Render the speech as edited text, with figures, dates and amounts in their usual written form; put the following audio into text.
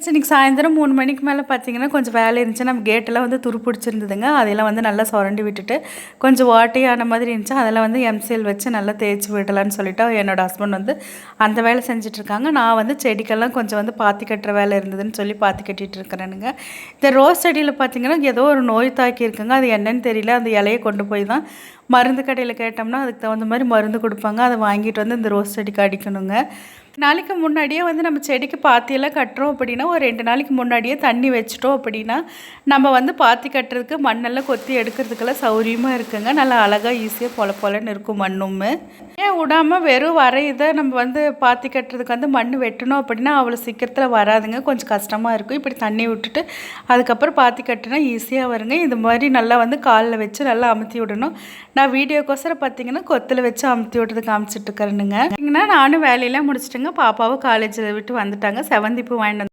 Friends இன்றைக்கி சாயந்தரம் 3 மணிக்கு மேலே பார்த்தீங்கன்னா கொஞ்சம் வேலை இருந்துச்சு. நம்ம கேட்டெல்லாம் வந்து துரு பிடிச்சிருந்ததுங்க. அதெல்லாம் வந்து நல்லா சுரண்டி விட்டுட்டு கொஞ்சம் வாட்டியான மாதிரி இருந்துச்சு. அதெல்லாம் வந்து எம்சிஎல் வச்சு நல்லா தேய்ச்சி விடலான்னு சொல்லிட்டு என்னோடய ஹஸ்பண்ட் வந்து அந்த வேலை செஞ்சிட்ருக்காங்க. நான் வந்து செடிக்கெல்லாம் கொஞ்சம் வந்து பாத்தி கட்டுற வேலை இருந்ததுன்னு சொல்லி பாத்தி கட்டிகிட்டு இருக்கிறேனுங்க. இந்த ரோஸ் செடியில் பார்த்தீங்கன்னா ஏதோ ஒரு நோய் தாக்கி இருக்குங்க. அது என்னன்னு தெரியல. அந்த இலையை கொண்டு போய் தான் மருந்து கடையில் கேட்டோம்னா அதுக்கு தகுந்த மாதிரி மருந்து கொடுப்பாங்க. அதை வாங்கிட்டு வந்து இந்த ரோஸ் செடிக்கு அடிக்கணுங்க. நாளைக்கு முன்னாடியே வந்து நம்ம செடிக்கு பாத்தியெல்லாம் கட்டுறோம் அப்படின்னா ஒரு 2 நாளைக்கு முன்னாடியே தண்ணி வச்சிட்டோம் அப்படின்னா நம்ம வந்து பாத்தி கட்டுறதுக்கு மண்ணெல்லாம் கொத்தி எடுக்கிறதுக்கெல்லாம் சௌரியமாக இருக்குங்க. நல்லா அழகாக ஈஸியாக பொலன்னு இருக்கும் மண்ணும். ஏன் விடாமல் வெறும் வரையிதை நம்ம வந்து பாத்தி கட்டுறதுக்கு வந்து மண் வெட்டணும் அப்படின்னா அவ்வளோ சீக்கிரத்தில் வராதுங்க. கொஞ்சம் கஷ்டமாக இருக்கும். இப்படி தண்ணி விட்டுட்டு அதுக்கப்புறம் பாத்தி கட்டுனா ஈஸியாக வருங்க. இது மாதிரி நல்லா வந்து காலில் வச்சு நல்லா அமுத்தி விடணும். நான் வீடியோக்கோசரம் பார்த்தீங்கன்னா கொத்தில் வச்சு அமுத்தி விட்றது காமிச்சிட்டு இருக்கிறேனுங்க. நானும் வேலையெல்லாம் முடிச்சிட்டுங்க. பாப்பாவும் காலேஜில் விட்டு வந்துட்டாங்க. செவந்திப்பூ வாங்கிட்டு